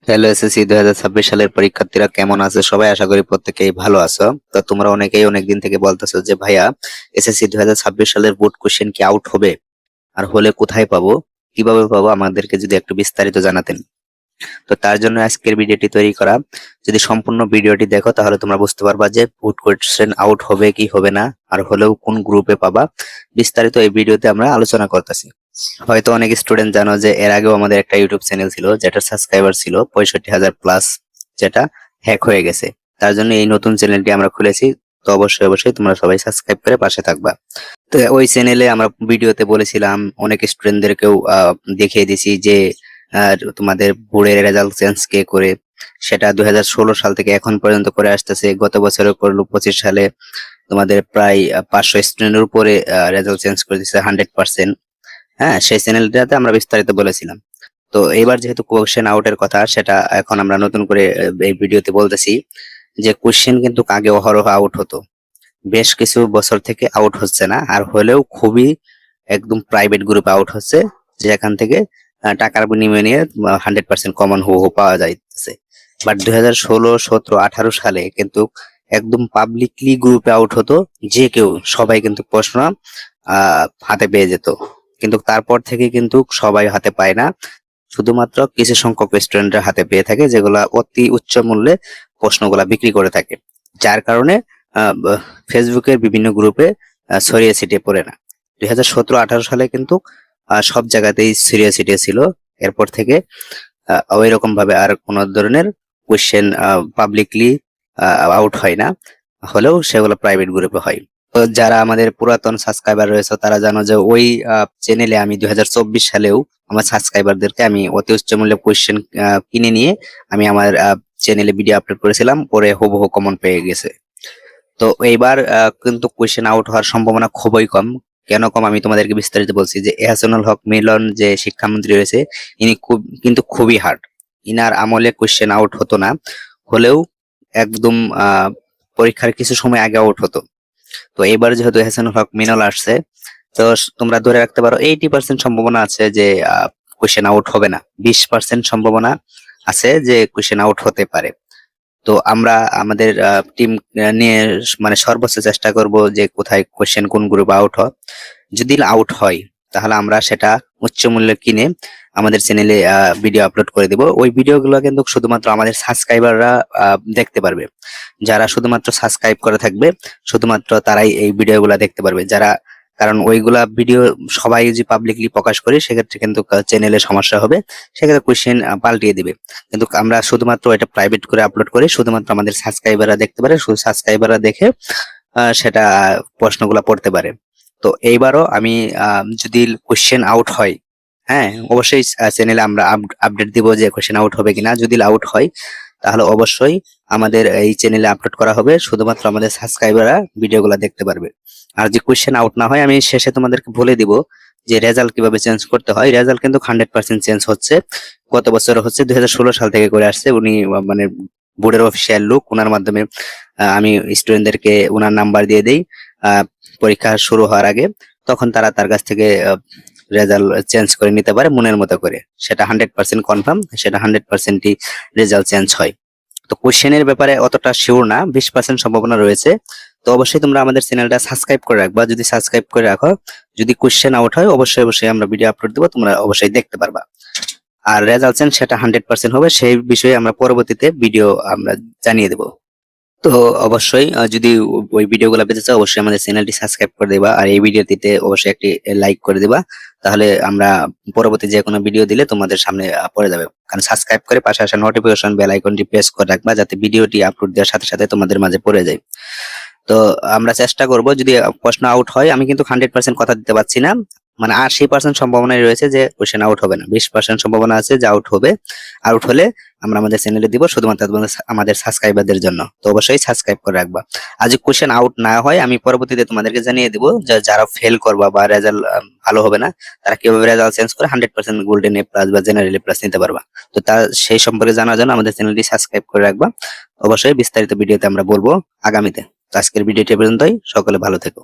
Hello SSC 2026 সালের পরীক্ষার্থীরা কেমন আছে? সবাই আশা করি প্রত্যেকেই ভালো আছো। তো তোমরা অনেকেই অনেকদিন থেকে বলতেছো যে ভাইয়া এসএসসি 2026 সালের বোর্ড কোশ্চেন কি আউট হবে, আর হলে কোথায় পাবো, কিভাবে পাবো, আমাদেরকে যদি একটু বিস্তারিত জানাতেন। তো তার জন্য আজকের ভিডিওটি তৈরি করা। যদি সম্পূর্ণ ভিডিওটি দেখো তাহলে তোমরা বুঝতে পারবা যে বোর্ড কোশ্চেন আউট হবে কি হবে না, আর হলেও কোন গ্রুপে পাবা। বিস্তারিত এই ভিডিওতে আমরা আলোচনা করতেছি। হয়তো অনেক স্টুডেন্ট জানো যে এর আগেও আমাদের একটা ইউটিউব চ্যানেল ছিল যেটার সাবস্ক্রাইবার ছিল 65,000 প্লাস, যেটা হ্যাক হয়ে গেছে। তার জন্য এই নতুন চ্যানেলটি আমরা খুলেছি। তো অবশ্যই অবশ্যই তোমরা সবাই সাবস্ক্রাইব করে পাশে থাকবা। তো ওই চ্যানেলে আমরা ভিডিওতে বলেছিলাম, অনেক স্টুডেন্টদেরকেও দেখিয়ে দিছি যে তোমাদের বোর্ডের রেজাল্ট চেঞ্জ কে করে। সেটা 2016 সাল থেকে এখন পর্যন্ত করে আসতেছে। গত বছরে করলো 25 সালে তোমাদের প্রায় 500 স্টুডেন্টের উপরে রেজাল্ট চেঞ্জ করে দিচ্ছে 100%। হ্যাঁ, সেই চ্যানেলটাতে আমরা বিস্তারিত বলেছিলাম। তো এবার যেহেতু কোশ্চেন আউটের কথা, সেটা এখন আমরা নতুন করে এই ভিডিওতে বলতেছি যে কোশ্চেন কিন্তু আগে অহরহ আউট হতো, বেশ কিছু বছর থেকে আউট হচ্ছে না, আর হলেও খুবই একদম প্রাইভেট গ্রুপে আউট হচ্ছে, যেখান থেকে টাকার বিনিময়ে নিয়ে 100% কমন হু পাওয়া যাইতেছে। বাট 2016, 17, 18 সালে কিন্তু একদম পাবলিকলি গ্রুপে আউট হতো, যে কেউ সবাই কিন্তু প্রশ্ন হাতে পেয়ে যেত। কিন্তু তারপর থেকে কিন্তু সবাই হাতে পায় না, শুধুমাত্র কিছু সংখ্যক স্টুডেন্টের হাতে পেয়ে থাকে, যেগুলা অতি উচ্চ মূল্যে প্রশ্নগুলা বিক্রি করে থাকে, যার কারণে ফেসবুকের বিভিন্ন গ্রুপে ছড়িয়ে ছিটিয়ে পড়ে না। 2017-18 সালে কিন্তু সব জায়গাতেই ছড়িয়ে ছিটিয়ে ছিল। এরপর থেকে ওই রকম ভাবে আর কোন ধরনের কোশ্চেন পাবলিকলি আউট হয় না, হলেও সেগুলো প্রাইভেট গ্রুপে হয়। তো যারা আমাদের পুরাতন সাবস্ক্রাইবার রয়েছে তারা জানো যে ওই চ্যানেলে আমি 2024 সালেও আমার সাবস্ক্রাইবারদেরকে আমি অতি উচ্চ মূল্যে কোশ্চেন কিনে নিয়ে আমি আমার চ্যানেলে ভিডিও আপলোড করেছিলাম, পরে হুবহু কমন পেয়ে গেছে। তো এইবার কিন্তু কোশ্চেন আউট হওয়ার সম্ভাবনা খুবই কম। কেন কম আমি তোমাদেরকে বিস্তারিত বলছি। যে এহসানুল হক মিলন যে শিক্ষামন্ত্রী রয়েছে, ইনি খুবই হার্ড। ইনার আমলে কোশ্চেন আউট হতো না, হলেও একদম পরীক্ষার কিছু সময় আগে আউট হতো। তো এবার যেহেতু এহসানুল হক মিনল আসছে, তো তোমরা ধরে রাখতে পারো 80% সম্ভাবনা আছে যে কোশ্চেন আউট হবে না, 20% সম্ভাবনা আছে যে কোশ্চেন আউট হতে পারে। তো আমরা আমাদের টিম নিয়ে মানে সর্বোচ্চ চেষ্টা করব যে কোথায় কোশ্চেন কোন গ্রুপ আউট হয়। যদি আউট হয় তাহলে আমরা সেটা উচ্চ মূল্যে কিনে আমাদের চ্যানেলে ভিডিও আপলোড করে দিব। ওই ভিডিওগুলো কিন্তু শুধুমাত্র আমাদের সাবস্ক্রাইবাররা দেখতে পারবে। যারা শুধুমাত্র সাবস্ক্রাইব করে থাকবে, শুধুমাত্র তারাই এই ভিডিওগুলো দেখতে পারবে। যারা, কারণ ওইগুলা ভিডিও সবাই যদি পাবলিকলি প্রকাশ করে সেক্ষেত্রে কিন্তু চ্যানেলে সমস্যা হবে, সেক্ষেত্রে কোশ্চেন পাল্টিয়ে দিবে। কিন্তু আমরা শুধুমাত্র এটা প্রাইভেট করে আপলোড করে শুধুমাত্র আমাদের সাবস্ক্রাইবাররা দেখতে পারে, শুধু সাবস্ক্রাইবাররা দেখে সেটা প্রশ্নগুলো পড়তে পারে। তো এইবারও আমি যদি কোশ্চেন আউট হয়, হ্যাঁ অবশ্যই চ্যানেলে আমরা আপডেট দিব যে কোশ্চেন আউট হবে কিনা। যদি আউট হয় তাহলে অবশ্যই আমাদের এই চ্যানেলে আপলোড করা হবে, শুধুমাত্র আমাদের সাবস্ক্রাইবাররা ভিডিওগুলো দেখতে পারবে। আর যে কোশ্চেন আউট না হয়, আমি শেষে তোমাদেরকে বলে দিব যে রেজাল্ট কিভাবে চেঞ্জ করতে হয়। রেজাল্ট কিন্তু 100% চেঞ্জ হচ্ছে। গত বছর হচ্ছে 2016 সাল থেকে করে আসছে উনি, মানে বোর্ডের অফিসিয়াল লোক, ওনার মাধ্যমে আমি স্টুডেন্টদেরকে ওনার নাম্বার দিয়ে দেই পরীক্ষা শুরু হওয়ার আগে। তখন তারা তার কাছ থেকে রেজাল্ট চেঞ্জ করে নিতে পারে মনের মতো করে। সেটা 100% কনফার্ম, সেটা 100%ই রেজাল্ট চেঞ্জ হয়। তো কোশ্চেনের ব্যাপারে অতটা শিওর না, 20% সম্ভাবনা রয়েছে। তো অবশ্যই তোমরা আমাদের চ্যানেলটা সাবস্ক্রাইব করে রাখবা। যদি সাবস্ক্রাইব করে রাখো, যদি কোশ্চেন আউট হয় অবশ্যই অবশ্যই আমরা ভিডিও আপলোড দেবো, তোমরা অবশ্যই দেখতে পারবা। আর রেজাল্ট চেঞ্জ সেটা 100% হবে, সেই বিষয়ে আমরা পরবর্তীতে ভিডিও আমরা জানিয়ে দেবো। তো অবশ্যই যদি ওই ভিডিওগুলো পেতে চাও অবশ্যই আমাদের চ্যানেলটি সাবস্ক্রাইব করে দিবা, আর এই ভিডিওটিতে অবশ্যই একটি লাইক করে দিবা। তাহলে আমরা পরবর্তী যে কোনো ভিডিও দিলে তোমাদের সামনে পড়ে যাবে। কারণ সাবস্ক্রাইব করে পাশে আসা নোটিফিকেশন বেল আইকনটি প্রেস করে রাখবা, যাতে ভিডিওটি আপলোড দেওয়ার সাথে সাথে তোমাদের মাঝে পড়ে যায়। তো আমরা চেষ্টা করব যদি প্রশ্ন আউট হয়, আমি কিন্তু 100% কথা দিতে পারছি না, মানে 80% সম্ভাবনাই রয়েছে যে কোশ্চেন আউট হবে না, 20% সম্ভাবনা আছে যে আউট হবে। আউট হলে আমরা আমাদের চ্যানেলে দিব, শুধুমাত্র আমাদের সাবস্ক্রাইবারদের জন্য। তো অবশ্যই সাবস্ক্রাইব করে রাখবা। আর যদি কোশ্চেন আউট না হয়, আমি পরবর্তীতে তোমাদেরকে জানিয়ে দিব যে যারা ফেল করবা বা রেজাল্ট ভালো হবে না, তারা কিভাবে রেজাল্ট চেঞ্জ করে 100% গোল্ডেন এ প্লাস বা জেনারেল এ প্লাস নিতে পারবা। তো তার সেই সম্পর্কে জানার জন্য আমাদের চ্যানেলটি সাবস্ক্রাইব করে রাখবা। অবশ্যই বিস্তারিত ভিডিওতে আমরা বলবো আগামীতে। তো আজকের ভিডিওটি পর্যন্তই, সকলে ভালো থেকো।